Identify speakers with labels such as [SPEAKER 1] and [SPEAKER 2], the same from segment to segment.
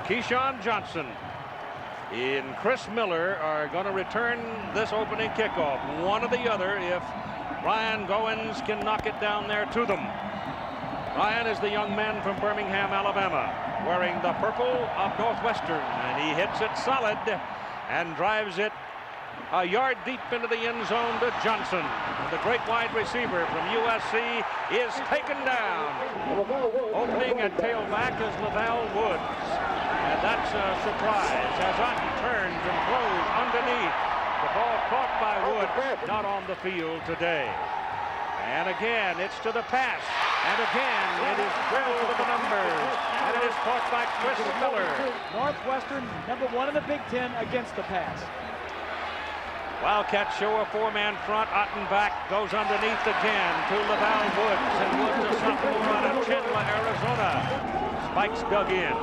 [SPEAKER 1] Keyshawn Johnson and Chris Miller are going to return this opening kickoff. One or the other if Ryan Goins can knock it down there to them. Ryan is the young man from Birmingham, Alabama, wearing the purple of Northwestern, and he hits it solid and drives it a yard deep into the end zone to Johnson. The great wide receiver from USC is taken down. Opening at tailback is Laval Woods. And that's a surprise as Otten turns and throws underneath. The ball caught by Woods, not on the field today. And again, it's to the pass. And again, it is drilled to the numbers. And it is caught by Chris Miller.
[SPEAKER 2] Northwestern, #1 in the Big Ten against the pass.
[SPEAKER 1] Wildcats show a four-man front. Otten back, goes underneath again to Laval Woods. And Woods, a sophomore out of Chandler, Arizona. Spikes dug in.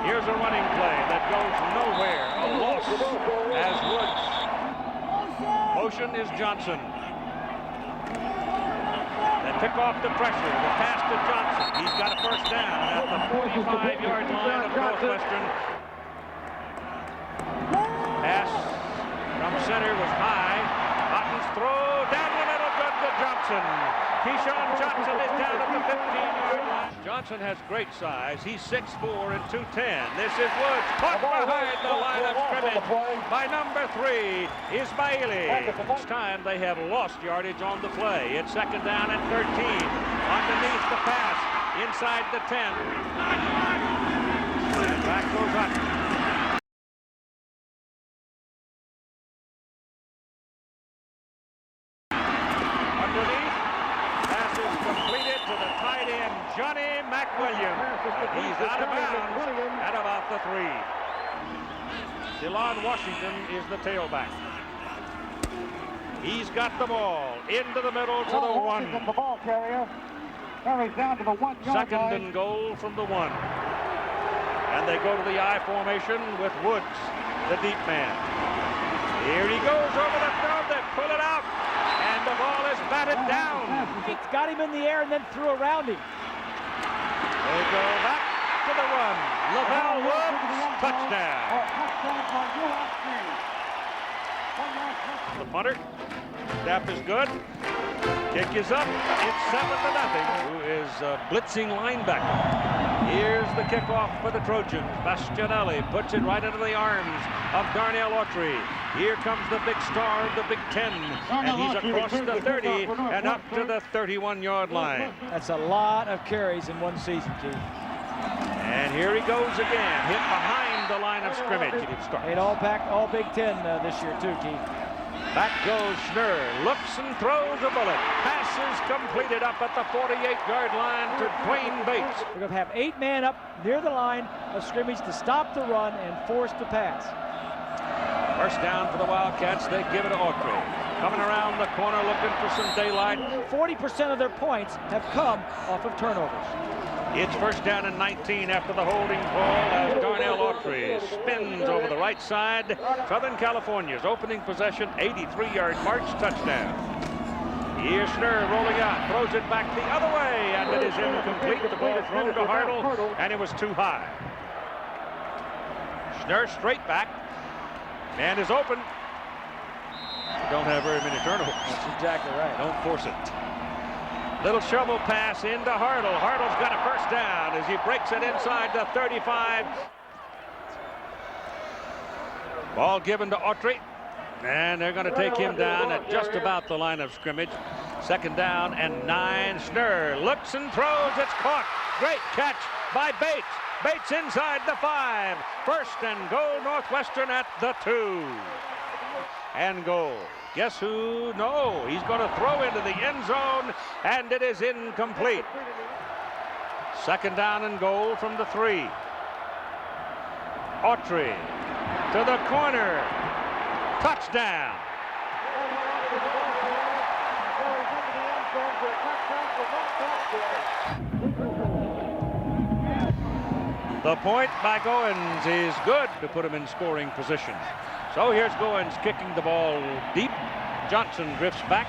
[SPEAKER 1] Here's a running play that goes nowhere. A loss as Woods. Motion is Johnson. They pick off the pressure. The pass to Johnson. He's got a first down at the 45-yard line of Northwestern. Pass from center was high. Otten's throw down the middle, good to Johnson. Keyshawn Johnson is down at the 15-yard line. Johnson has great size. He's 6'4" and 210. This is Woods, caught behind the line of scrimmage by number 3, Ismaili. This time they have lost yardage on the play. It's second down and 13. Underneath the pass, inside the 10. And back goes Otten. Johnny McWilliams. He's out of bounds at about the 3. DeLon Washington is the tailback. He's got the ball into the middle to the 1.
[SPEAKER 3] The ball carrier carries down to the 1 yard
[SPEAKER 1] Second
[SPEAKER 3] line.
[SPEAKER 1] and goal from the 1. And they go to the I formation with Woods, the deep man. Here he goes over the field. They pull it out. And the ball is batted down.
[SPEAKER 2] It's got him in the air and then threw around him.
[SPEAKER 1] They go back to the run. Laval Woods, touchdown. The punter, snap is good. Kick is up. It's 7-0. Who is a blitzing linebacker. Here's the kickoff for the Trojans. Bastianelli puts it right into the arms of Darnell Autry. Here comes the big star of the Big Ten, and he's across the 30 and up to the 31-yard line.
[SPEAKER 2] That's a lot of carries in one season, Keith.
[SPEAKER 1] And here he goes again, hit behind the line of scrimmage.
[SPEAKER 2] Made all Big Ten this year too, Keith.
[SPEAKER 1] Back goes Schnurr, looks and throws a bullet. Passes completed up at the 48-yard line to Dwayne Bates.
[SPEAKER 2] We're going to have 8 men up near the line of scrimmage to stop the run and force the pass.
[SPEAKER 1] First down for the Wildcats. They give it to Autry. Coming around the corner looking for some daylight.
[SPEAKER 2] 40% of their points have come off of turnovers.
[SPEAKER 1] It's first down and 19 after the holding call as Darnell Autry spins over the right side. Southern California's opening possession, 83-yard march touchdown. Here's Schnurr rolling out, throws it back the other way, and it is incomplete. The ball thrown to Hartle, and it was too high. Schnurr straight back. Man is open. Don't have very many turnovers.
[SPEAKER 2] That's exactly right.
[SPEAKER 1] Don't force it. Little shovel pass into Hartle. Hartle's got a first down as he breaks it inside the 35. Ball given to Autry. And they're going to take him down at just about the line of scrimmage. Second down and 9. Schnurr looks and throws. It's caught. Great catch by Bates. Bates inside the 5. First and goal, Northwestern at the 2. And goal. Guess who? No, he's going to throw into the end zone, and it is incomplete. Second down and goal from the 3. Autry to the corner. Touchdown. The point by Goins is good to put him in scoring position. So here's Goins kicking the ball deep. Johnson drifts back.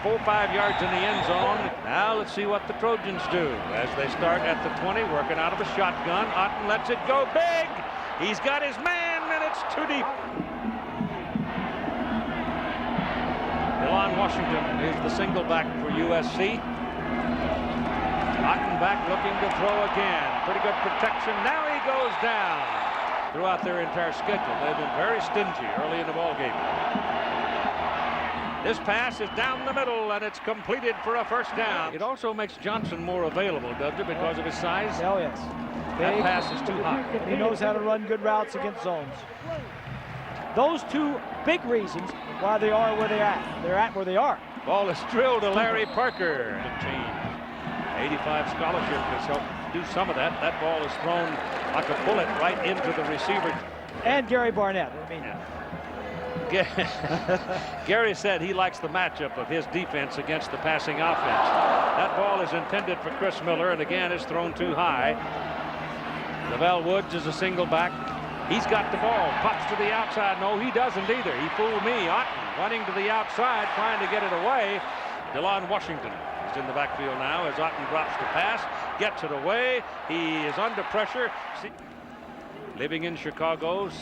[SPEAKER 1] 4 or 5 yards in the end zone. Now let's see what the Trojans do as they start at the 20, working out of a shotgun. Otten lets it go big. He's got his man, and it's too deep. DeLon Washington is the single back for USC. Otten back looking to throw again. Pretty good protection. Now he goes down. Throughout their entire schedule, they've been very stingy early in the ball game. This pass is down the middle, and it's completed for a first down. It also makes Johnson more available, doesn't it, because of his size?
[SPEAKER 2] Oh, yes.
[SPEAKER 1] That pass is too high.
[SPEAKER 2] He knows how to run good routes against zones. Those two big reasons why they are where they're at. They're at where they are.
[SPEAKER 1] Ball is drilled to Larry Parker. 85 scholarship has helped do some of that. That ball is thrown like a bullet right into the receiver.
[SPEAKER 2] And Gary Barnett. I mean,
[SPEAKER 1] Gary said he likes the matchup of his defense against the passing offense. That ball is intended for Chris Miller, and again is thrown too high. Lavelle Woods is a single back. He's got the ball, pops to the outside. No, he doesn't either. He fooled me. Otten running to the outside, trying to get it away. DeLon Washington is in the backfield now as Otten drops the pass, gets it away. He is under pressure. Living in Chicago's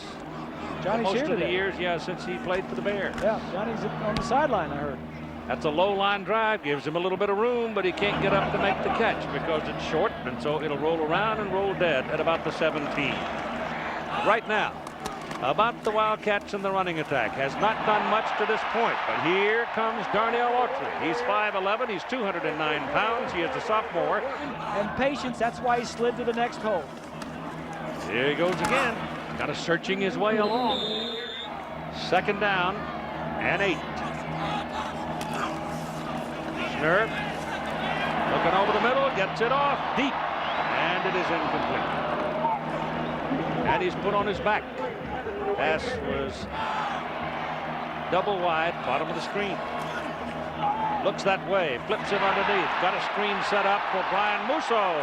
[SPEAKER 2] Johnny's
[SPEAKER 1] most
[SPEAKER 2] here
[SPEAKER 1] of the
[SPEAKER 2] today.
[SPEAKER 1] years, yeah, since he played for the Bears.
[SPEAKER 2] Yeah, Johnny's on the sideline, I heard.
[SPEAKER 1] That's a low line drive, gives him a little bit of room, but he can't get up to make the catch because it's short, and so it'll roll around and roll dead at about the 17. Right now, about the Wildcats and the running attack. Has not done much to this point, but here comes Darnell Autry. He's 5'11", he's 209 pounds, he is a sophomore.
[SPEAKER 2] And patience, that's why he slid to the next hole.
[SPEAKER 1] Here he goes again, kind of searching his way along. Second down and 8. Schnurr looking over the middle, gets it off deep, and it is incomplete. And he's put on his back. Pass was double wide, bottom of the screen. Looks that way, flips it underneath. Got a screen set up for Brian Musso.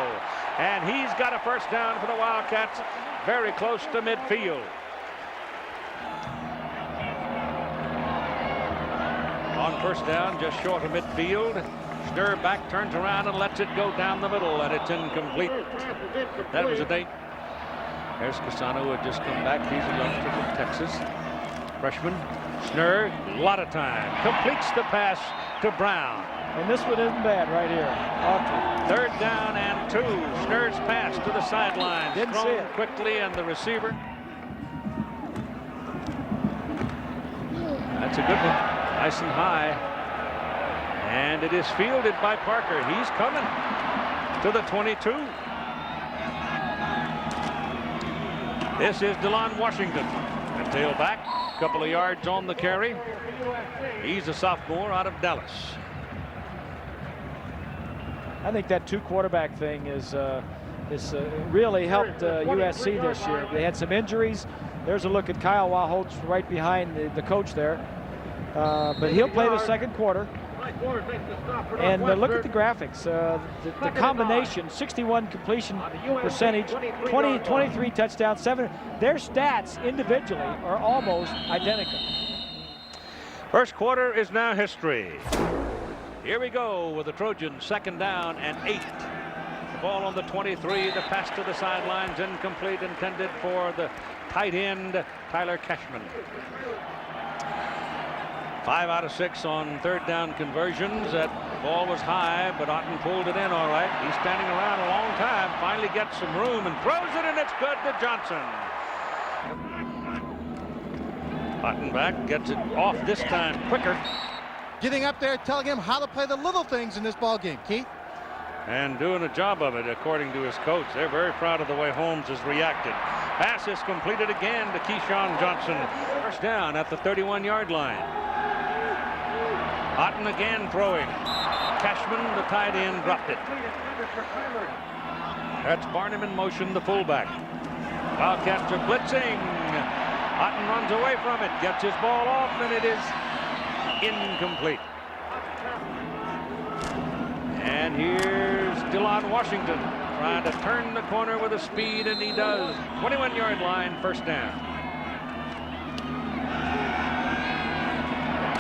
[SPEAKER 1] And he's got a first down for the Wildcats, very close to midfield. On first down, just short of midfield. Schnurr back, turns around and lets it go down the middle, and it's incomplete. That was a date. There's Casano, who had just come back. He's a youngster from Texas. Freshman. Schnurr, a lot of time. Completes the pass to Brown.
[SPEAKER 2] And this one isn't bad right here. Autry.
[SPEAKER 1] Third down and 2. Schnurr's pass to the sidelines.
[SPEAKER 2] Didn't see
[SPEAKER 1] Thrown
[SPEAKER 2] it.
[SPEAKER 1] quickly, and the receiver. That's a good one. Nice and high. And it is fielded by Parker. He's coming to the 22. This is DeLon Washington. And tailback, a couple of yards on the carry. He's a sophomore out of Dallas.
[SPEAKER 2] I think that two quarterback thing is really helped USC this year. They had some injuries. There's a look at Kyle Wildholtz right behind the coach there. But he'll play the second quarter. And look at the graphics. The combination, 61 completion percentage, 23 touchdowns, 7. Their stats individually are almost identical.
[SPEAKER 1] First quarter is now history. Here we go with the Trojans, second down and 8. The ball on the 23, the pass to the sidelines, incomplete, intended for the tight end, Tyler Cashman. 5 out of 6 on third down conversions. That ball was high, but Otten pulled it in all right. He's standing around a long time, finally gets some room and throws it, and it's good to Johnson. Otten back, gets it off this time quicker.
[SPEAKER 4] Getting up there, telling him how to play the little things in this ball game, Keith.
[SPEAKER 1] And doing a job of it, according to his coach. They're very proud of the way Holmes has reacted. Pass is completed again to Keyshawn Johnson. First down at the 31-yard line. Otten again throwing. Cashman, the tight end, dropped it. That's Barnum in motion, the fullback. Wildcats are blitzing. Otten runs away from it, gets his ball off, and it is incomplete. And here's DeLon Washington trying to turn the corner with a speed, and he does. 21-yard line, first down.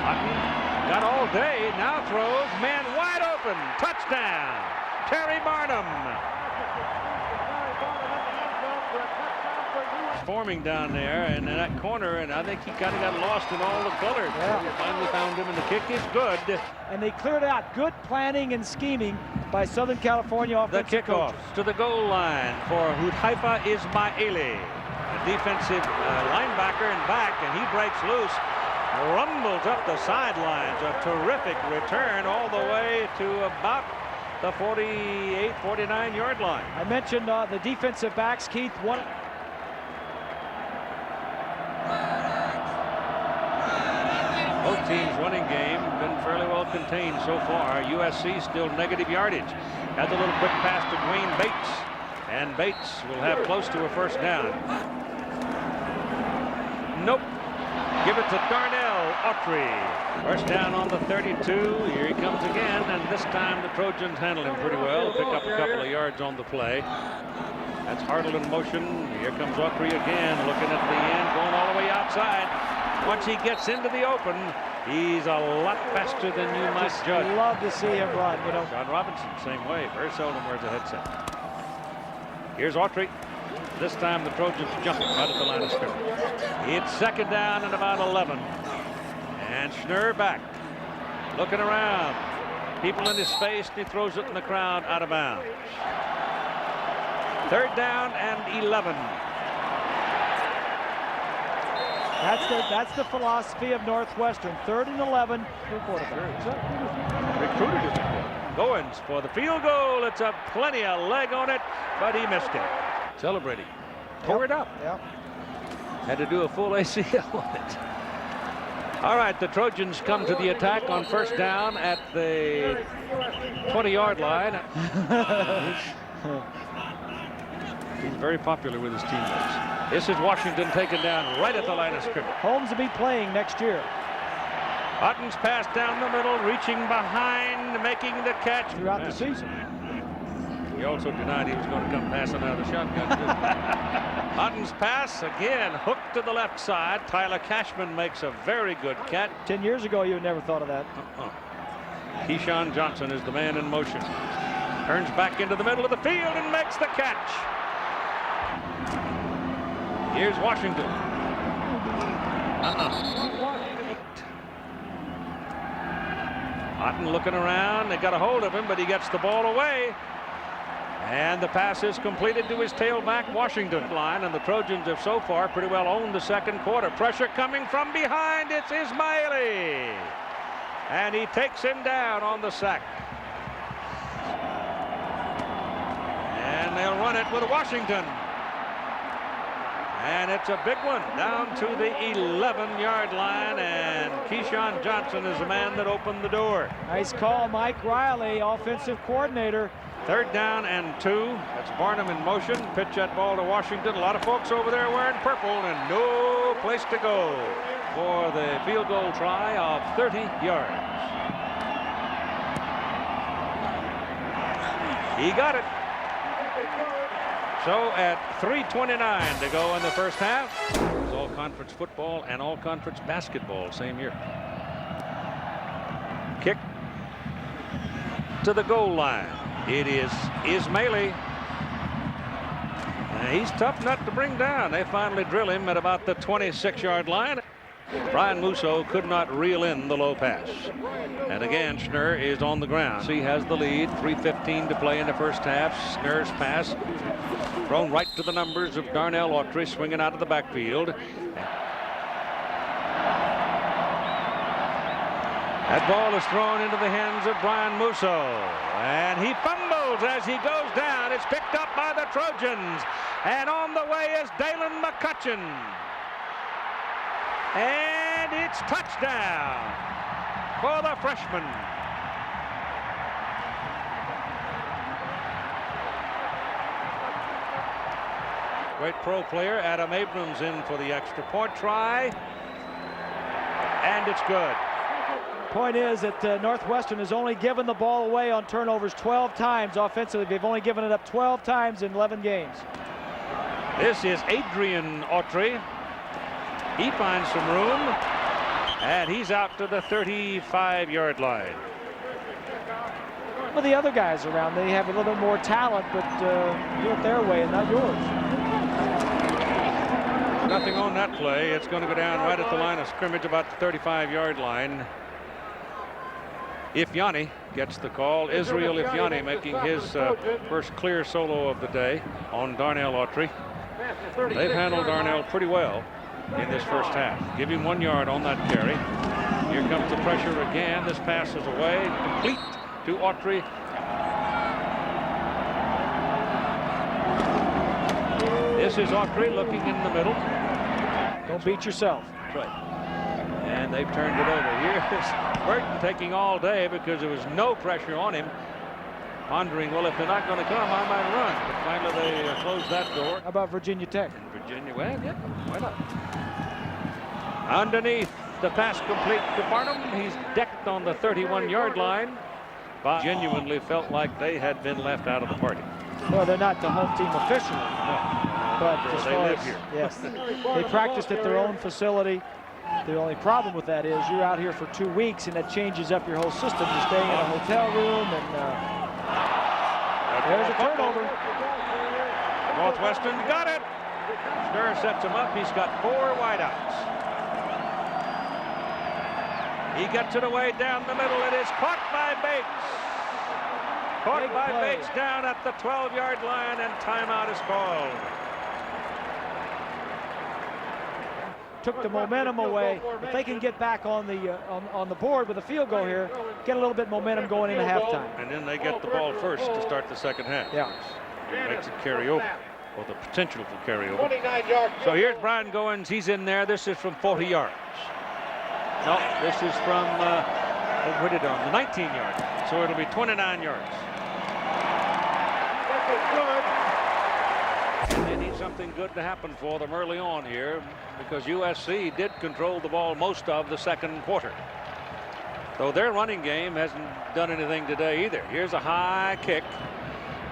[SPEAKER 1] Otten Got all day, now throws, man wide open, touchdown, Terry Barnum. Forming down there and in that corner, and I think he kind of got lost in all the colors.
[SPEAKER 2] Yeah.
[SPEAKER 1] Finally found him, and the kick is good.
[SPEAKER 2] And they cleared out. Good planning and scheming by Southern California offensive
[SPEAKER 1] The kickoff
[SPEAKER 2] coaches.
[SPEAKER 1] to the goal line for Hudhaifa Ismaili, a defensive linebacker and back, and he breaks loose, rumbles up the sidelines. A terrific return all the way to about the 48, 49-yard line.
[SPEAKER 2] I mentioned the defensive backs, Keith.
[SPEAKER 1] Both teams' running game been fairly well contained so far. USC still negative yardage. Has a little quick pass to Dwayne Bates, and Bates will have close to a first down. Nope. Give it to Darnell Autry. First down on the 32. Here he comes again, and this time the Trojans handle him pretty well. Pick up a couple of yards on the play. That's Hartle in motion. Here comes Autry again, looking at the end, going all the way outside. Once he gets into the open, he's a lot faster than you might judge.
[SPEAKER 2] Love to see him run, you know.
[SPEAKER 1] John Robinson, same way. Very seldom wears a headset. Here's Autry. This time the Trojans jumping right at the line of scrimmage. It's second down and about 11. And Schnurr back, looking around. People in his face, and he throws it in the crowd out of bounds. Third down and 11.
[SPEAKER 2] That's the philosophy of Northwestern. 3rd and 11 for quarterback.
[SPEAKER 1] Recruited as a quarterback. Goins for the field goal. It's a plenty of leg on it, but he missed it. Celebrating. Tore it up.
[SPEAKER 2] Yep.
[SPEAKER 1] Had to do a full ACL on it. All right, the Trojans come to the attack on first down at the 20-yard line. He's very popular with his teammates. This is Washington taken down right at the line of scrimmage.
[SPEAKER 2] Holmes will be playing next year.
[SPEAKER 1] Hutton's pass down the middle, reaching behind, making the catch.
[SPEAKER 2] Throughout the season.
[SPEAKER 1] He also denied he was going to come passing out of the shotgun. Hutton's pass, again, hooked to the left side. Tyler Cashman makes a very good catch.
[SPEAKER 2] 10 years ago, you would never thought of that.
[SPEAKER 1] Keyshawn Johnson is the man in motion. Turns back into the middle of the field and makes the catch. Here's Washington. Hutton looking around. They got a hold of him, but he gets the ball away. And the pass is completed to his tailback, Washington line. And the Trojans have so far pretty well owned the second quarter. Pressure coming from behind. It's Ismaili. And he takes him down on the sack. And they'll run it with Washington. And it's a big one down to the 11-yard line, and Keyshawn Johnson is the man that opened the door.
[SPEAKER 2] Nice call, Mike Riley, offensive coordinator.
[SPEAKER 1] Third down and 2. That's Barnum in motion. Pitch that ball to Washington. A lot of folks over there wearing purple, and no place to go for the field goal try of 30 yards. He got it. So at 3:29 to go in the first half. It was all conference football and all conference basketball same year. Kick to the goal line. It is Ismaili. He's tough nut to bring down. They finally drill him at about the 26-yard line. Brian Musso could not reel in the low pass. And again, Schnurr is on the ground. He has the lead. 3:15 to play in the first half. Schnurr's pass thrown right to the numbers of Darnell Autry, swinging out of the backfield. That ball is thrown into the hands of Brian Musso. And he fumbles as he goes down. It's picked up by the Trojans. And on the way is Dalen McCutcheon. And it's touchdown for the freshman. Great pro player Adam Abrams in for the extra point try. And it's good.
[SPEAKER 2] Point is that Northwestern has only given the ball away on turnovers 12 times offensively. They've only given it up 12 times in 11 games.
[SPEAKER 1] This is Adrian Autry. He finds some room. And he's out to the 35-yard line.
[SPEAKER 2] Well, the other guys around, they have a little bit more talent, but do it their way and not yours.
[SPEAKER 1] Nothing on that play. It's going to go down right at the line of scrimmage, about the 35-yard line. Ifeanyi gets the call. Israel Ifeanyi making his first clear solo of the day on Darnell Autry. They've handled Darnell pretty well in this first half. Give him 1 yard on that carry. Here comes the pressure again. This pass is away, complete to Autry. This is Autry looking in the middle.
[SPEAKER 2] Don't beat yourself.
[SPEAKER 1] Right. And they've turned it over. Here's Burton taking all day because there was no pressure on him. Pondering, well, if they're not going to come, I might run. But finally, they closed that door.
[SPEAKER 2] How about Virginia Tech?
[SPEAKER 1] And Virginia, well, yeah, why not? Underneath, the pass complete to Barnum. He's decked on the 31-yard line. But genuinely felt like they had been left out of the party.
[SPEAKER 2] Well, they're not the home team officially.
[SPEAKER 1] No.
[SPEAKER 2] But as
[SPEAKER 1] They
[SPEAKER 2] far
[SPEAKER 1] live
[SPEAKER 2] as,
[SPEAKER 1] here.
[SPEAKER 2] yes, they practiced at their own facility. The only problem with that is you're out here for 2 weeks, and that changes up your whole system. You're staying in a hotel room, and there's a turnover.
[SPEAKER 1] Northwestern got it. Schnurr sets him up. He's got 4 wideouts. He gets it away down the middle. It is caught by Bates. Caught by Bates down at the 12-yard line, and timeout is called.
[SPEAKER 2] Took the momentum away. If they can get back on the board with a field goal here, get a little bit momentum going into halftime.
[SPEAKER 1] And then they get the ball first to start the second half.
[SPEAKER 2] Yeah.
[SPEAKER 1] Makes it carry over, or the potential for carry over. So here's Brian Goins. He's in there. This is from 40 yards. No, this is from where did on the 19-yard. So it'll be 29 yards. They need something good to happen for them early on here, because USC did control the ball most of the second quarter. So their running game hasn't done anything today either. Here's a high kick,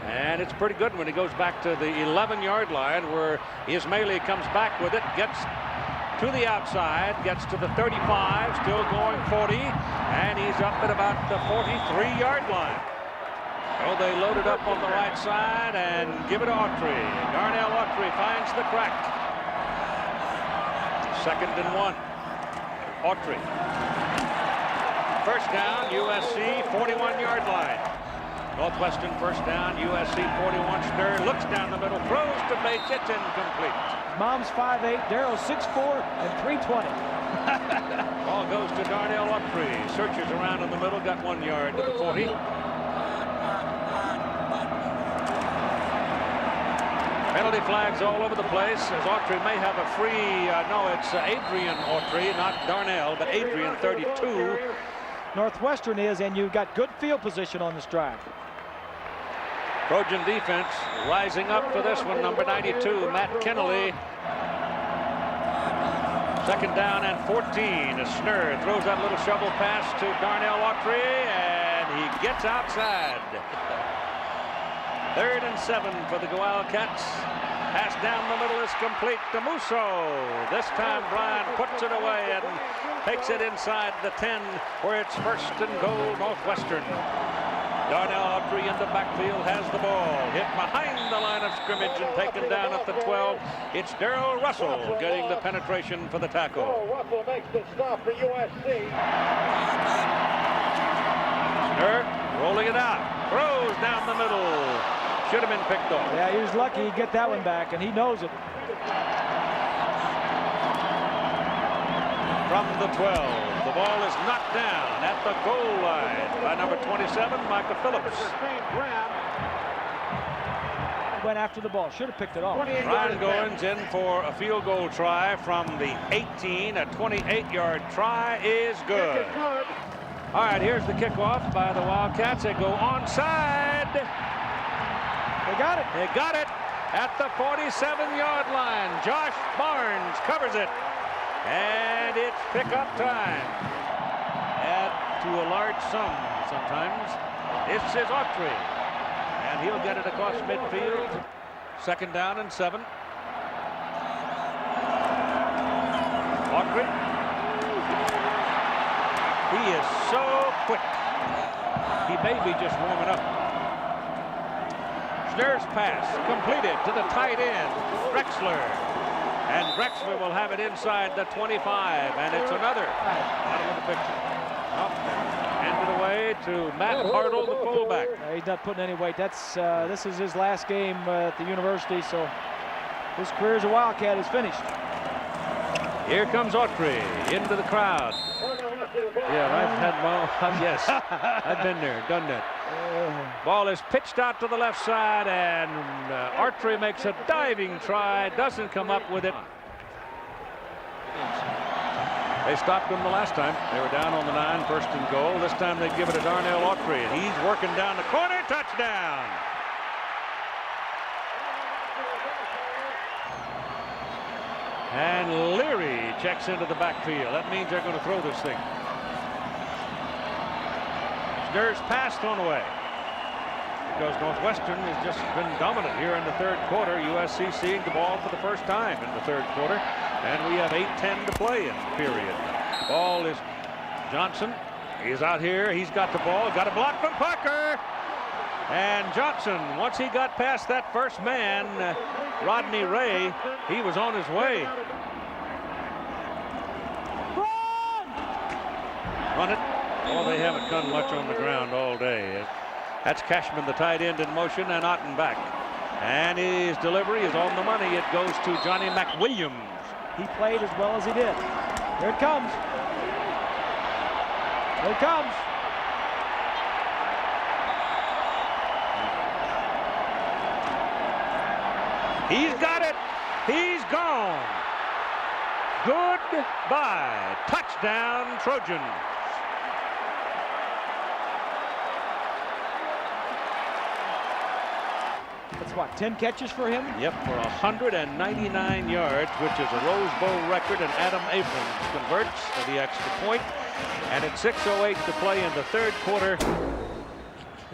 [SPEAKER 1] and it's pretty good when he goes back to the 11-yard line, where Ismaili comes back with it, gets to the outside, gets to the 35, still going 40, and he's up at about the 43-yard line. Oh, they load it up on the right side and give it to Autry. Darnell Autry finds the crack. 2nd and 1. Autry. First down, USC 41-yard line. Northwestern first down, USC 41. Schnurr looks down the middle, throws to Bates, it's incomplete.
[SPEAKER 2] Mom's 5'8", Darrell's 6'4", and 320.
[SPEAKER 1] Ball goes to Darnell Autry. Searches around in the middle, got 1 yard to the 40. Penalty flags all over the place, as Autry may have a free, no, it's Adrian Autry, not Darnell, but Adrian, 32.
[SPEAKER 2] Northwestern is, and you've got good field position on this drive.
[SPEAKER 1] Trojan defense rising up for this one, number 92, Matt Kennelly. 2nd down and 14. As Schnurr throws that little shovel pass to Darnell Autry, and he gets outside. 3rd and 7 for the Wildcats. Pass down the middle is complete to Musso. This time Brian puts it away and takes it inside the 10, where it's 1st and goal, Northwestern. Darnell Autry in the backfield has the ball. Hit behind the line of scrimmage and taken down at the 12. It's Darrell Russell getting the penetration for the tackle.
[SPEAKER 3] Russell makes the stop for USC.
[SPEAKER 1] Schnurr rolling it out. Throws down the middle. Should have been picked off.
[SPEAKER 2] Yeah, he was lucky he get that one back, and he knows it.
[SPEAKER 1] From the 12. The ball is knocked down at the goal line by number 27, Micah Phillips.
[SPEAKER 2] Went after the ball. Should have picked it off.
[SPEAKER 1] Brian Goins in for a field goal try from the 18. A 28-yard try is good. All right, here's the kickoff by the Wildcats. They go onside.
[SPEAKER 2] They got it.
[SPEAKER 1] They got it at the 47-yard line. Josh Barnes covers it. And it's pickup time. Add to a large sum sometimes. This is Autry. And he'll get it across midfield. 2nd down and 7. Autry. so quick. He may be just warming up. Schnurr's pass completed to the tight end, Drexler. And Drexler will have it inside the 25, and it's another out of the picture. Handed away to Matt Hartle, the fullback.
[SPEAKER 2] He's not putting any weight. This is his last game at the university, so his career as a Wildcat is finished.
[SPEAKER 1] Here comes Autry into the crowd. Yeah, yes, I've been there, done that. Ball is pitched out to the left side, and Autry makes a diving try, doesn't come up with it. They stopped him the last time. They were down on the 9, first and goal. This time they give it to Darnell Autry, and he's working down the corner. Touchdown! And Leary checks into the backfield. That means they're going to throw this thing. Schnurr's pass thrown away because Northwestern has just been dominant here in the third quarter. USC seeing the ball for the first time in the third quarter, and we have 8:10 to play in the period. Ball is Johnson. He's out here. He's got the ball. Got a block from Parker. And Johnson, once he got past that first man, Rodney Ray, he was on his way. Run it. Well, they haven't done much on the ground all day. That's Cashman, the tight end, in motion, and Otten back. And his delivery is on the money. It goes to Johnny McWilliams.
[SPEAKER 2] He played as well as he did. Here it comes. Here it comes.
[SPEAKER 1] He's got it. He's gone. Goodbye. Touchdown, Trojans.
[SPEAKER 2] That's what, 10 catches for him?
[SPEAKER 1] Yep, for 199 yards, which is a Rose Bowl record, and Adam Abrams converts for the extra point. And at 6:08 to play in the third quarter.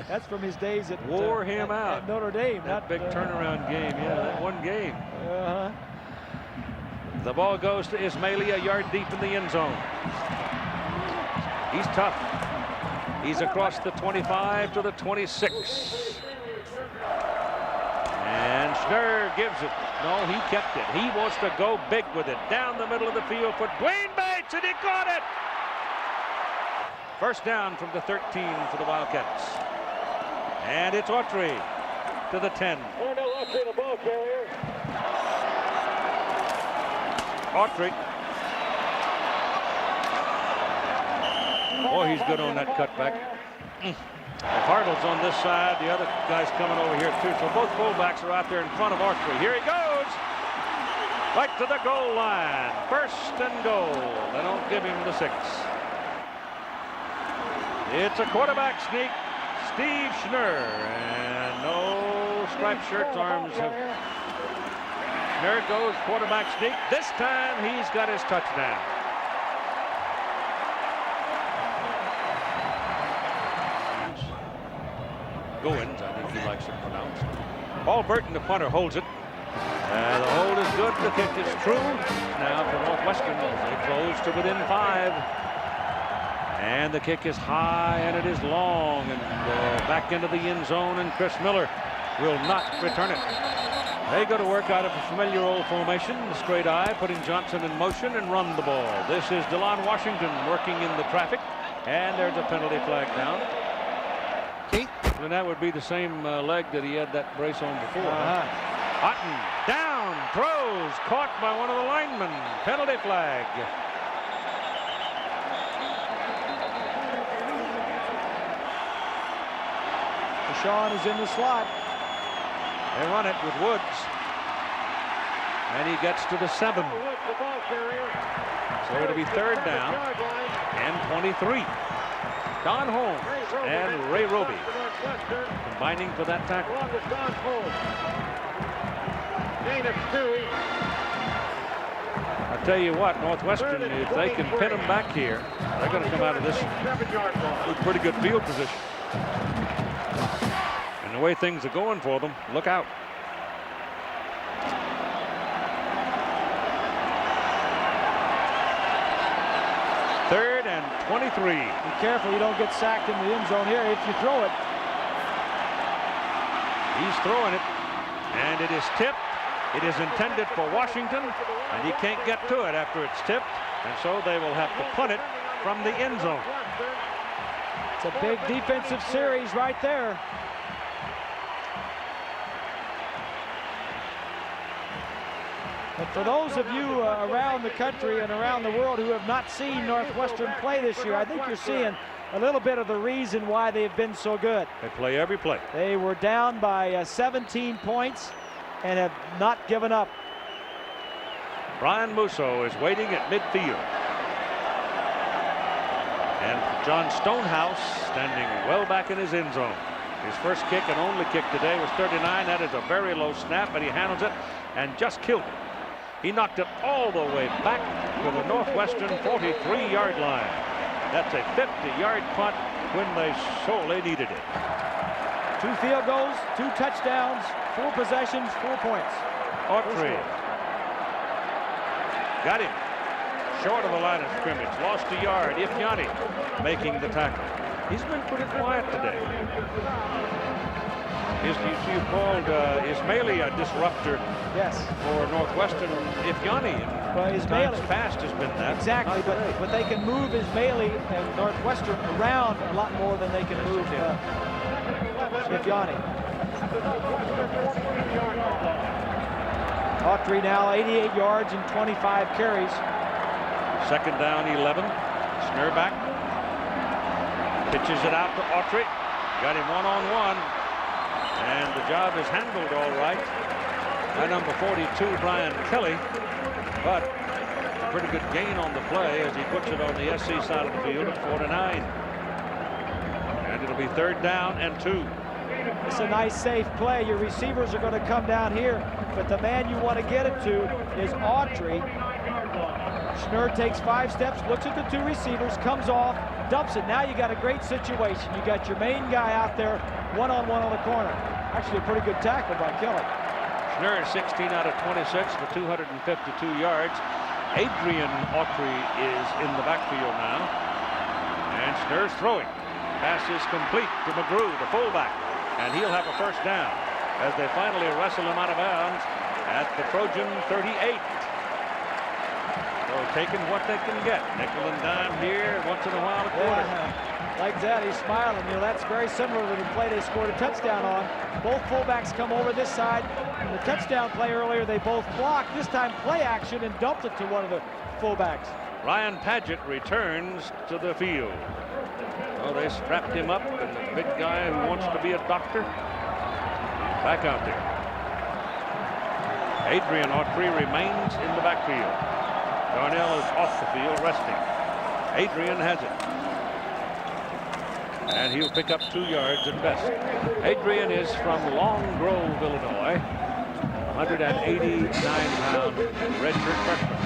[SPEAKER 2] That's from his days at
[SPEAKER 1] wore him out.
[SPEAKER 2] At Notre Dame.
[SPEAKER 1] That big turnaround game, yeah, that one game.
[SPEAKER 2] Uh-huh.
[SPEAKER 1] The ball goes to Ismaili, a yard deep in the end zone. He's tough. He's across the 25 to the 26. And Schnurr gives it. No, he kept it. He wants to go big with it. Down the middle of the field for Dwayne Bates, and he caught it. First down from the 13 for the Wildcats. And it's Autry to the 10.
[SPEAKER 3] Autry, the ball carrier.
[SPEAKER 1] Autry. Boy, he's good on that cutback. Hartle's on this side. The other guy's coming over here, too. So both fullbacks are out there in front of Autry. Here he goes. Right to the goal line. First and goal. They don't give him the 6. It's a quarterback sneak. Steve Schnurr. And no striped shirts, arms have. Schnurr goes quarterback sneak. This time he's got his touchdown. Goins, I think he likes it pronounced. Paul Burton, the punter, holds it. The hold is good. The kick is true. Now for Northwestern, they close to within 5. And the kick is high and it is long and back into the end zone, and Chris Miller will not return it. They go to work out of a familiar old formation, the straight eye, putting Johnson in motion and run the ball. This is DeLon Washington working in the traffic, and there's a penalty flag down. And that would be the same leg that he had that brace on before. Otten down, throws, caught by one of the linemen. Penalty flag.
[SPEAKER 2] Deshaun is in the slot.
[SPEAKER 1] They run it with Woods. And he gets to the 7. So it'll be third down and 23. Don Holmes and Ray Roby combining for that tackle. I'll tell you what, Northwestern, if they can pin them back here, they're going to come out of this with pretty good field position. And the way things are going for them, look out. Third and and 23.
[SPEAKER 2] Be careful you don't get sacked in the end zone here if you throw it.
[SPEAKER 1] He's throwing it, and it is tipped. It is intended for Washington, and he can't get to it after it's tipped, and so they will have to punt it from the end zone.
[SPEAKER 2] It's a big defensive series right there. But for those of you around the country and around the world who have not seen Northwestern play this year, I think you're seeing a little bit of the reason why they've been so good.
[SPEAKER 1] They play every play.
[SPEAKER 2] They were down by 17 points and have not given up.
[SPEAKER 1] Brian Musso is waiting at midfield. And John Stonehouse standing well back in his end zone. His first kick and only kick today was 39. That is a very low snap, but he handles it and just killed it. He knocked it all the way back to the Northwestern 43-yard line. That's a 50-yard punt when they sorely needed it.
[SPEAKER 2] 2 field goals, 2 touchdowns, 4 possessions, 4 points.
[SPEAKER 1] Autry got him short of the line of scrimmage. Lost a yard. Ifeanyi making the tackle. He's been pretty quiet today. You called Ismaili a disruptor.
[SPEAKER 2] Yes.
[SPEAKER 1] For Northwestern. Ifeanyi
[SPEAKER 2] well,
[SPEAKER 1] times past has been that.
[SPEAKER 2] Exactly, but they can move Ismaili and Northwestern around a lot more than they can move Ifeanyi. Autry now 88 yards and 25 carries.
[SPEAKER 1] Second down, 11. Schnur back. Pitches it out to Autry. Got him one-on-one. And the job is handled all right by number 42, Brian Kelly. But a pretty good gain on the play as he puts it on the SC side of the field at 4-9. And it'll be 3rd down and 2.
[SPEAKER 2] It's a nice, safe play. Your receivers are going to come down here, but the man you want to get it to is Autry. Schnur takes 5 steps, looks at the 2 receivers, comes off, dumps it. Now you got a great situation. You got your main guy out there, one-on-one on the corner. Actually, a pretty good tackle by Kelly.
[SPEAKER 1] Schnur 16 out of 26 for 252 yards. Adrian Autry is in the backfield now. And Schnur's throwing. Pass is complete to McGrew, the fullback. And he'll have a 1st down as they finally wrestle him out of bounds at the Trojan 38. So taking what they can get. Nickel and dime here, once in a while a quarter.
[SPEAKER 2] Yeah, like that, he's smiling. You know, that's very similar to the play they scored a touchdown on. Both fullbacks come over this side. In the touchdown play earlier, they both blocked. This time play action and dumped it to one of the fullbacks.
[SPEAKER 1] Ryan Paget returns to the field. Oh, they strapped him up, and the big guy who wants to be a doctor, back out there. Adrian Autry remains in the backfield. Darnell is off the field resting. Adrian has it. And he'll pick up 2 yards at best. Adrian is from Long Grove, Illinois. 189-pound redshirt freshman.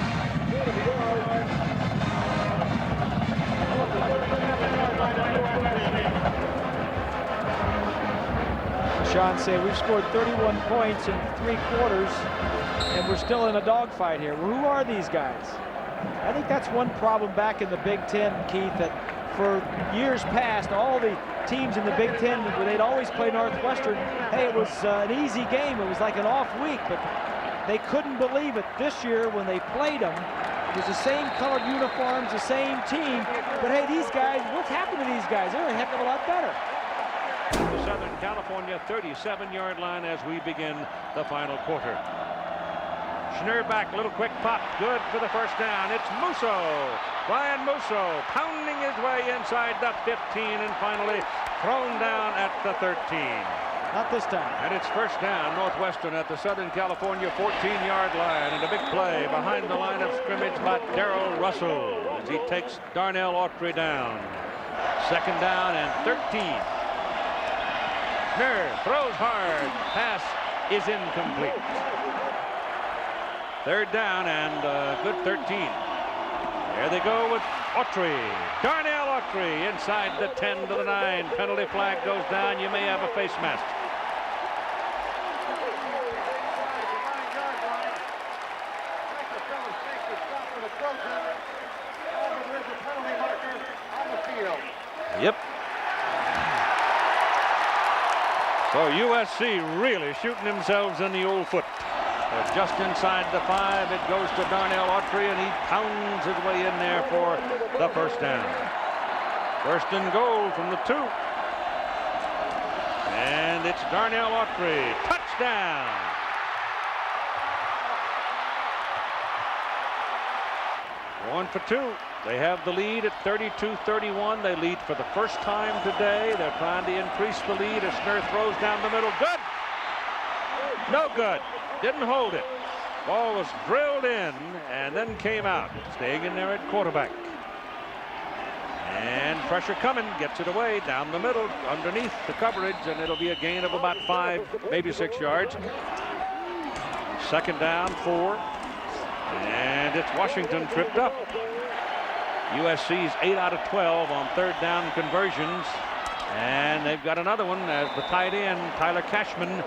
[SPEAKER 2] Sean said we've scored 31 points in 3 quarters and we're still in a dogfight here. Well, who are these guys? I think that's one problem back in the Big Ten, Keith, that for years past, all the teams in the Big Ten, where they'd always play Northwestern, hey, it was an easy game. It was like an off week, but they couldn't believe it this year when they played them. It was the same colored uniforms, the same team, but hey, these guys, what's happened to these guys? They're a heck of a lot better.
[SPEAKER 1] The Southern California 37-yard line as we begin the final quarter. Schnur back, little quick pop, good for the 1st down. It's Musso, Brian Musso, pounding his way inside the 15 and finally thrown down at the 13.
[SPEAKER 2] Not this time.
[SPEAKER 1] And it's 1st down, Northwestern at the Southern California 14-yard line, and a big play behind the line of scrimmage by Darrell Russell as he takes Darnell Autry down. 2nd down and 13. Schnur throws hard, pass is incomplete. 3rd down and good 13. There they go with Autry. Darnell Autry inside the 10 to the 9. Penalty flag goes down. You may have a face mask.
[SPEAKER 3] The Trojans. There's a penalty marker.
[SPEAKER 1] Yep. So USC really shooting themselves in the old foot. They're just inside the 5. It goes to Darnell Autry, and he pounds his way in there for the first down. First and goal from the 2. And it's Darnell Autry. Touchdown. One for 2. They have the lead at 32-31. They lead for the first time today. They're trying to increase the lead as Schnurr throws down the middle. Good. No good. Didn't hold it. Ball was drilled in and then came out. Staying in there at quarterback. And pressure coming. Gets it away down the middle underneath the coverage, and it'll be a gain of about 5, maybe 6 yards. Second down, 4. And it's Washington tripped up. USC's 8 out of 12 on third down conversions. And they've got another one as the tight end, Tyler Cashman.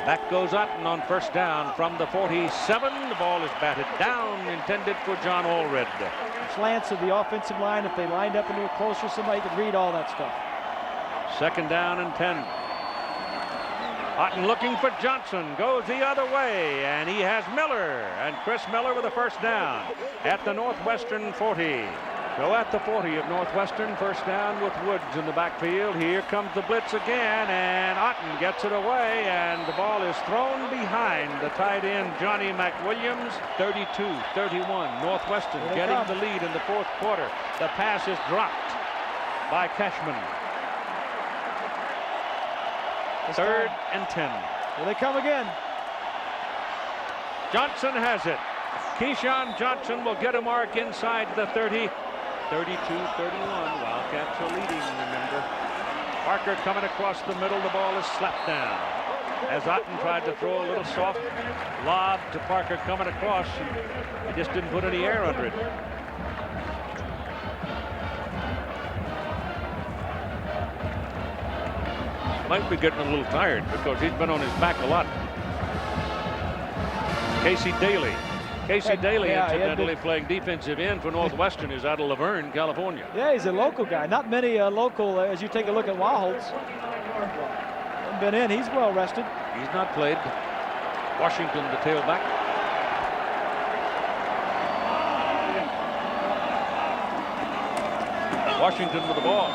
[SPEAKER 1] Back goes Otten on first down from the 47. The ball is batted down, intended for John Allred.
[SPEAKER 2] Slants of the offensive line, if they lined up into it closer, somebody could read all that stuff.
[SPEAKER 1] Second down and 10. Otten looking for Johnson, goes the other way, and he has Miller, and Chris Miller with a first down at the Northwestern 40. So at the 40 of Northwestern, first down with Woods in the backfield. Here comes the blitz again, and Otten gets it away, and the ball is thrown behind the tight end, Johnny McWilliams. 32-31, Northwestern getting the lead in the fourth quarter. The pass is dropped by Cashman. Third and 10.
[SPEAKER 2] Here they come again.
[SPEAKER 1] Johnson has it. Keyshawn Johnson will get a mark inside the 30. 32-31. Wildcats are leading, remember. Parker coming across the middle. The ball is slapped down. As Otten tried to throw a little soft lob to Parker coming across, he just didn't put any air under it. Might be getting a little tired because he's been on his back a lot. Casey Daly. Incidentally, playing defensive end for Northwestern, is out of Laverne, California.
[SPEAKER 2] Yeah, he's a local guy. Not many local, as you take a look at Wildholtz. Hasn't been in. He's well rested.
[SPEAKER 1] He's not played. Washington, the tailback. Washington with the ball.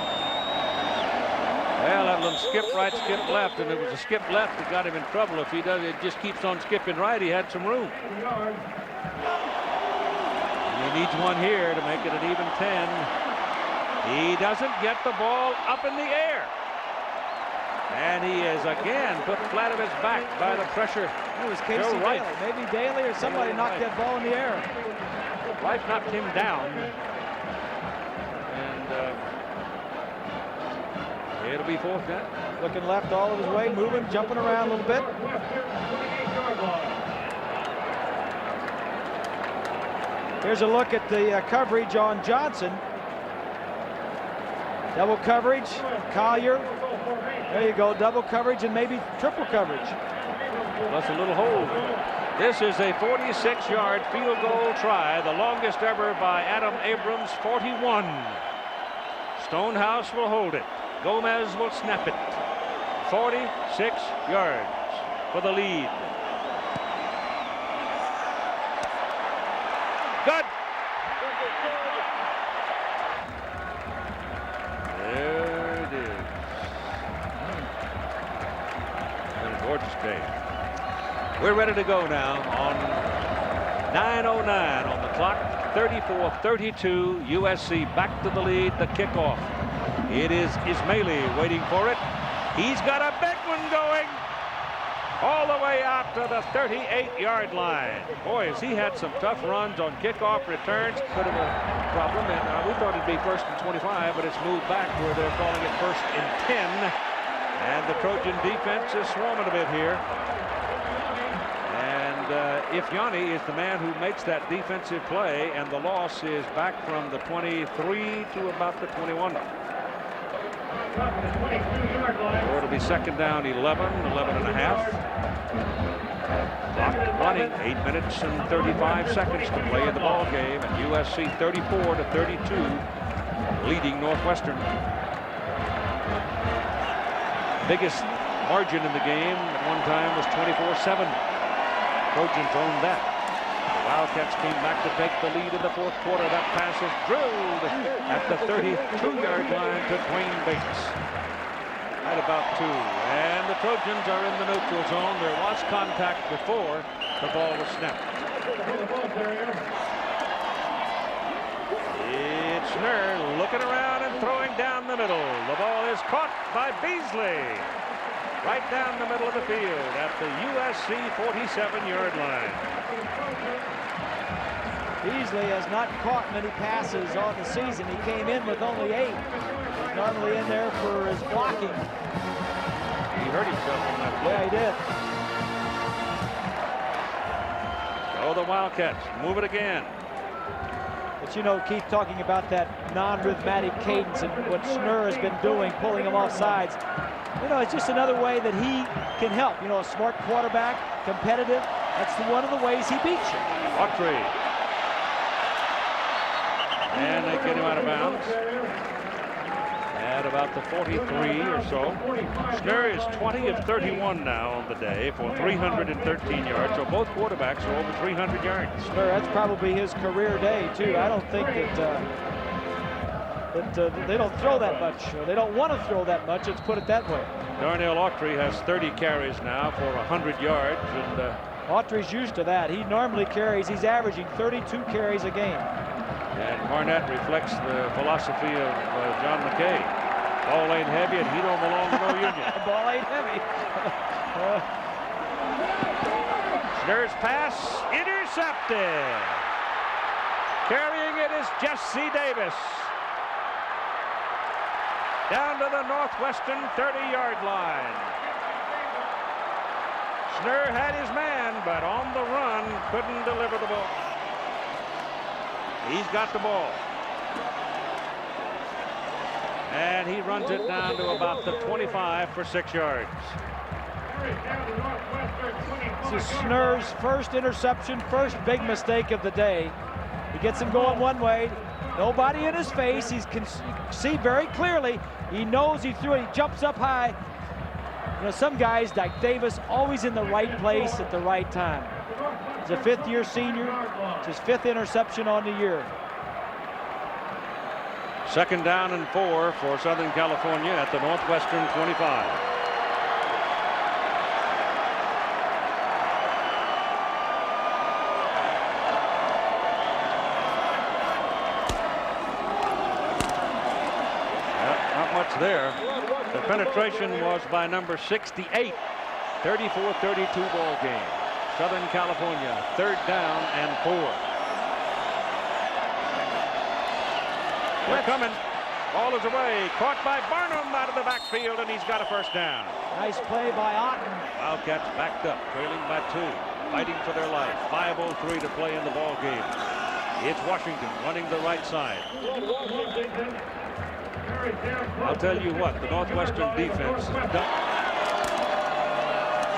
[SPEAKER 1] Well, that little skip right, skip left, and it was a skip left that got him in trouble. If he does, it just keeps on skipping right. He had some room. He needs one here to make it an even 10. He doesn't get the ball up in the air. And he is again put flat of his back by the pressure.
[SPEAKER 2] It was Casey Daly. Maybe Daly or somebody knocked that ball in the air.
[SPEAKER 1] Wright knocked him down. And it'll be fourth down.
[SPEAKER 2] Looking left all of his way, moving, jumping around a little bit. Here's a look at the coverage on Johnson. Double coverage, Collier. There you go, double coverage and maybe triple coverage.
[SPEAKER 1] Plus a little hold. This is a 46-yard field goal try, the longest ever by Adam Abrams, 41. Stonehouse will hold it. Gomez will snap it. 46 yards for the lead. Good. There it is. What a gorgeous day. We're ready to go now on 9:09 on the clock. 34-32. USC back to the lead. The kickoff. It is Ismaili waiting for it. He's got a big one going all the way out to the 38-yard line. Boy, has he had some tough runs on kickoff returns. Bit of a problem, and we thought it'd be first and 25, but it's moved back where they're calling it first and 10. And the Trojan defense is swarming a bit here. And Ifeanyi is the man who makes that defensive play, and the loss is back from the 23 to about the 21. Or it'll be second down 11 and a half. Clock running, 8 minutes and 35 seconds to play in the ball game, and USC 34-32 leading Northwestern. Biggest margin in the game at one time was 24-7. Trojans owned that. Wildcats came back to take the lead in the fourth quarter. That pass is drilled at the 32-yard line to Dwayne Bates. At about 2. And the Trojans are in the neutral zone. There was contact before the ball was snapped. It's Schnurr looking around and throwing down the middle. The ball is caught by Beasley. Right down the middle of the field at the USC 47-yard line.
[SPEAKER 2] Beasley has not caught many passes on the season. He came in with only 8. He's normally in there for his blocking.
[SPEAKER 1] He hurt himself on that play.
[SPEAKER 2] Yeah, he did.
[SPEAKER 1] Oh, the Wildcats move it again.
[SPEAKER 2] But you know, Keith, talking about that non-rhythmic cadence and what Schnurr has been doing, pulling him off sides. You know, it's just another way that he can help. You know, a smart quarterback, competitive. That's one of the ways he beats you.
[SPEAKER 1] Autry. And they get him out of bounds at about the 43 or so. Schnurr is 20 of 31 now on the day for 313 yards. So both quarterbacks are over 300 yards.
[SPEAKER 2] Schnurr, that's probably his career day, too. I don't think that they don't throw that much. Or they don't want to throw that much. Let's put it that way.
[SPEAKER 1] Darnell Autry has 30 carries now for 100 yards. And
[SPEAKER 2] Autry's used to that. He normally carries. He's averaging 32 carries a game.
[SPEAKER 1] And Barnett reflects the philosophy of John McKay. Ball ain't heavy and he don't belong to no union.
[SPEAKER 2] Ball ain't heavy.
[SPEAKER 1] Schnurr's pass intercepted. Carrying it is Jesse Davis. Down to the Northwestern 30-yard line. Schnurr had his man, but on the run couldn't deliver the ball. He's got the ball. And he runs it down to about the 25 for 6 yards.
[SPEAKER 2] This is Schnurr's first interception, first big mistake of the day. He gets him going one way. Nobody in his face. He can see very clearly. He knows he threw it. He jumps up high. You know, some guys like Davis always in the right place at the right time. He's a fifth-year senior. It's his 5th interception on the year.
[SPEAKER 1] 2nd down and 4 for Southern California at the Northwestern 25. Not much there. The penetration was by number 68. 34-32 ball game. Southern California, 3rd down and 4. They're coming. Ball is away. Caught by Barnum out of the backfield, and he's got a 1st down.
[SPEAKER 2] Nice play by Otten.
[SPEAKER 1] Wildcats backed up, trailing by 2, fighting for their life. 5:03 to play in the ball game. It's Washington running the right side. I'll tell you what, the Northwestern defense is done.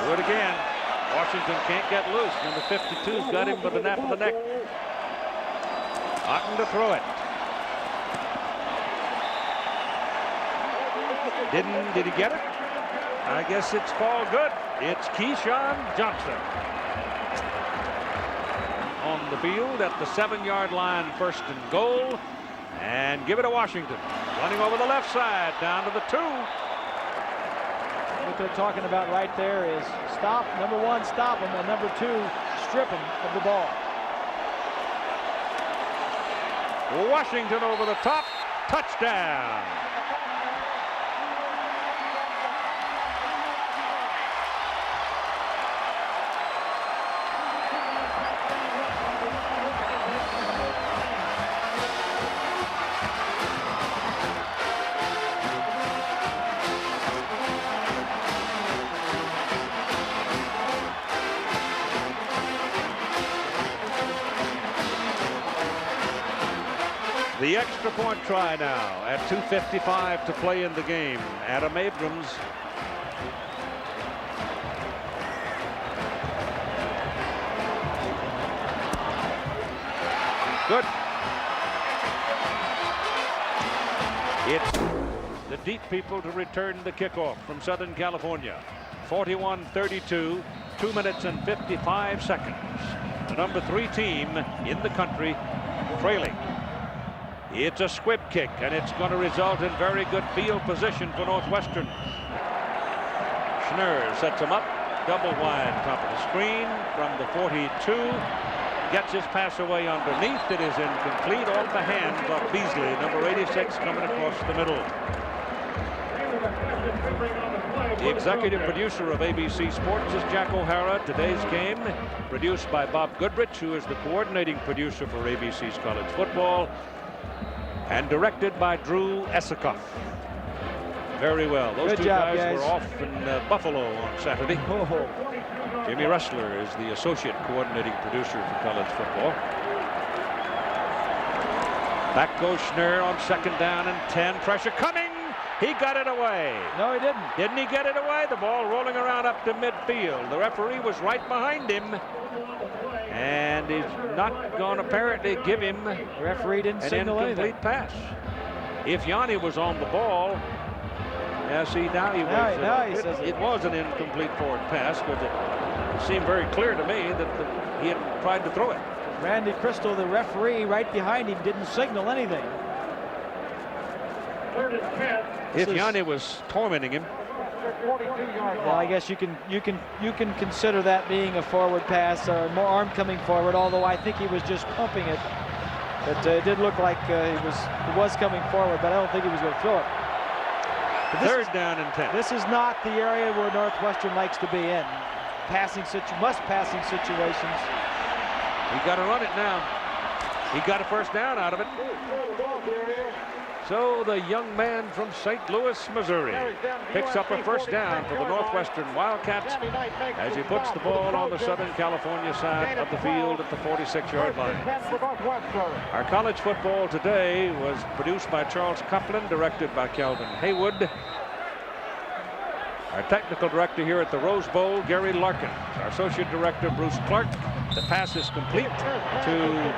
[SPEAKER 1] Do it again. Washington can't get loose. Number 52's got him by the nape of the neck. Otten to throw it. Did he get it? I guess it's called good. It's Keyshawn Johnson on the field at the 7-yard line, 1st and goal, and give it to Washington. Running over the left side, down to the 2.
[SPEAKER 2] What they're talking about right there is stop. Number 1, stop him, and number 2, strip him of the ball.
[SPEAKER 1] Washington over the top, touchdown. The extra point try now at 2:55 to play in the game. Adam Abrams. Good. It's the deep people to return the kickoff from Southern California. 41-32, 2 minutes and 55 seconds. The number 3 team in the country trailing. It's a squib kick, and it's going to result in very good field position for Northwestern. Schnurr sets him up, double wide, top of the screen from the 42. Gets his pass away underneath. It is incomplete, off the hands of Beasley, number 86, coming across the middle. The executive producer of ABC Sports is Jack O'Hara. Today's game produced by Bob Goodrich, who is the coordinating producer for ABC's college football, and directed by Drew Esikoff. Very well. Those
[SPEAKER 2] Good
[SPEAKER 1] two
[SPEAKER 2] job,
[SPEAKER 1] guys were off in Buffalo on Saturday.
[SPEAKER 2] Oh.
[SPEAKER 1] Jimmy Ressler is the associate coordinating producer for college football. Back goes Schnurr on 2nd down and 10. Pressure coming. He got it away.
[SPEAKER 2] No, he didn't.
[SPEAKER 1] Didn't he get it away? The ball rolling around up to midfield. The referee was right behind him. And he's not going to apparently give him
[SPEAKER 2] The referee didn't
[SPEAKER 1] an
[SPEAKER 2] signal anything.
[SPEAKER 1] incomplete pass. If Yanni was on the ball, see, now he was.
[SPEAKER 2] Now he says
[SPEAKER 1] it was an incomplete forward pass, but it seemed very clear to me that he had tried to throw it.
[SPEAKER 2] Randy Crystal, the referee, right behind him, didn't signal anything.
[SPEAKER 1] If Yanni was tormenting him.
[SPEAKER 2] Well, I guess you can consider that being a forward pass or more arm coming forward, although I think he was just pumping it. But it did look like he was coming forward, but I don't think he was going to throw it.
[SPEAKER 1] Third down and 10.
[SPEAKER 2] This is not the area where Northwestern likes to be in. Passing situations.
[SPEAKER 1] He got to run it now. He got a first down out of it. So the young man from St. Louis, Missouri, picks up a first down for the Northwestern Wildcats as he puts the ball on the Southern California side of the field at the 46-yard line. Our college football today was produced by Charles Copeland, directed by Calvin Haywood. Our technical director here at the Rose Bowl, Gary Larkin. Our associate director, Bruce Clark. The pass is complete to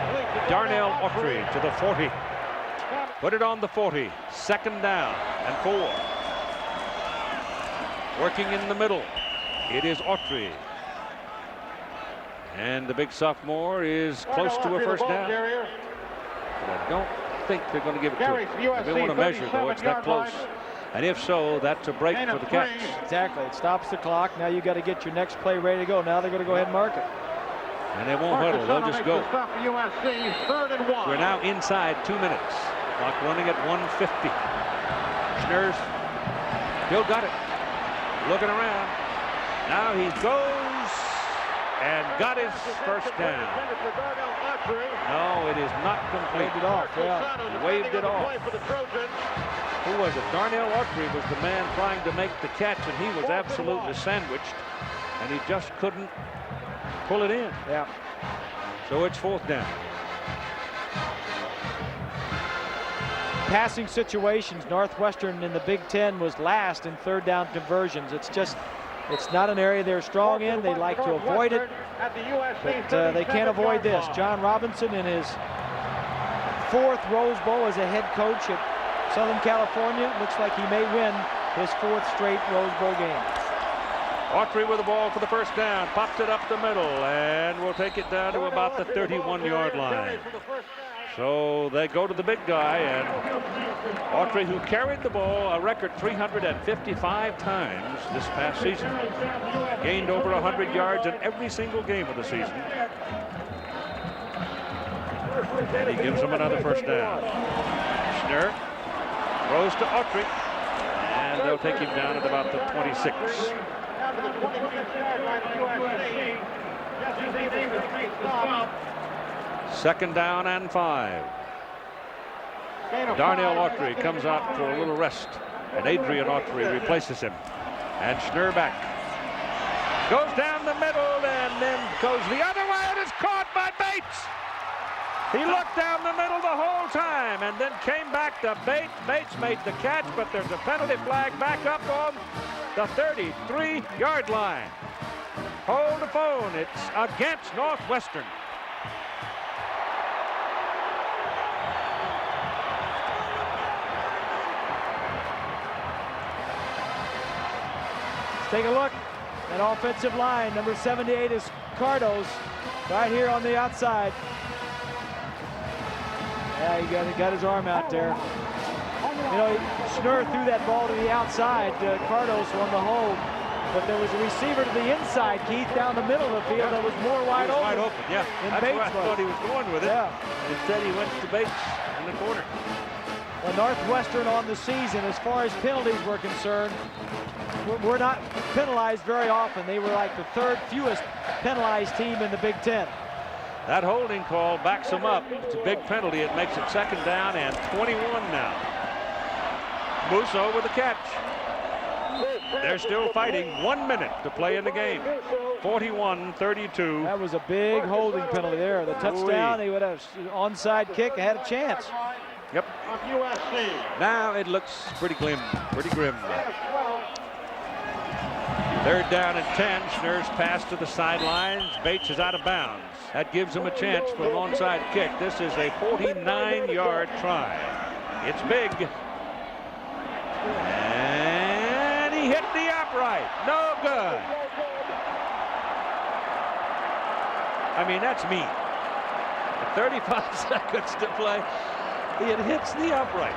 [SPEAKER 1] Darnell Autry to the 40. Put it on the 40. 2nd down and 4. Working in the middle. It is Autry. And the big sophomore is close to a first down. But I don't think they're going to give it to him. If they want to measure, though, it's that close. And if so, that's a break for the Cats.
[SPEAKER 2] Exactly. It stops the clock. Now you got to get your next play ready to go. Now they're going to go ahead and mark it.
[SPEAKER 1] And they won't huddle. They'll just go. We're now inside 2 minutes. Clock running at 1:50. Schnurr still got it. Looking around. Now he goes and got his first down. No, it is not complete.
[SPEAKER 2] Waved it off. Yeah.
[SPEAKER 1] He waved it off. Who was it? Darnell Autry was the man trying to make the catch, and he was absolutely sandwiched, and he just couldn't pull it in.
[SPEAKER 2] Yeah.
[SPEAKER 1] So it's 4th down.
[SPEAKER 2] Passing situations, Northwestern in the Big Ten was last in 3rd down conversions. It's not an area they're strong in. They like to avoid it, but they can't avoid this. John Robinson in his 4th Rose Bowl as a head coach at Southern California. Looks like he may win his 4th straight Rose Bowl game.
[SPEAKER 1] Autry with the ball for the first down, pops it up the middle, and will take it down to about the 31-yard line. So they go to the big guy, and Autry, who carried the ball a record 355 times this past season, gained over 100 yards in every single game of the season. And he gives them another first down. Schnurr throws to Autry, and they'll take him down at about the 26. Second down and 5. Darnell Autry comes out for a little rest, and Adrian Autry replaces him. And Schnurr back. Goes down the middle and then goes the other way, and is caught by Bates. He looked down the middle the whole time and then came back to Bates. Bates made the catch, but there's a penalty flag back up on the 33-yard line. Hold the phone. It's against Northwestern.
[SPEAKER 2] Let's take a look. That offensive line, number 78 is Cardos, right here on the outside. Yeah, he got his arm out there. You know, Schnur threw that ball to the outside. Cardos won the hold. But there was a receiver to the inside, Keith, down the middle of the field that was more wide open.
[SPEAKER 1] Wide open, yeah. That's where I thought he was going with it.
[SPEAKER 2] Yeah.
[SPEAKER 1] Instead, he went to Bates in the corner.
[SPEAKER 2] Well, Northwestern on the season, as far as penalties were concerned, we're not penalized very often. They were like the third fewest penalized team in the Big Ten.
[SPEAKER 1] That holding call backs them up. It's a big penalty. It makes it 2nd down and 21 now. Musso with the catch. They're still fighting. 1 minute to play in the game. 41-32.
[SPEAKER 2] That was a big holding penalty there. The touchdown, he would have onside kick, had a chance.
[SPEAKER 1] Yep. Now it looks pretty grim. 3rd down and 10. Schnur's pass to the sidelines. Bates is out of bounds. That gives him a chance for an onside kick. This is a 49-yard try. It's big. And he hit the upright. No good. I mean, that's mean. 35 seconds to play. It hits the upright.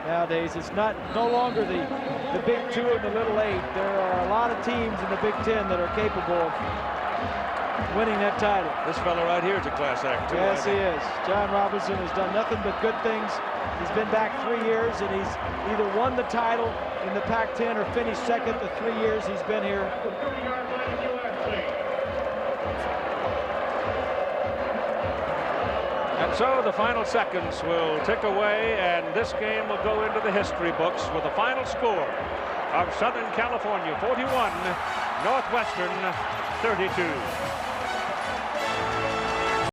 [SPEAKER 2] Nowadays, it's no longer the Big 2 and the Little 8. There are a lot of teams in the Big 10 that are capable of winning that title.
[SPEAKER 1] This fellow right here is a class act, too.
[SPEAKER 2] Yes, he is. John Robinson has done nothing but good things. He's been back 3 years, and he's either won the title in the Pac-10 or finished 2nd the 3 years he's been here.
[SPEAKER 1] And so the final seconds will tick away, and this game will go into the history books with a final score of Southern California 41, Northwestern 32.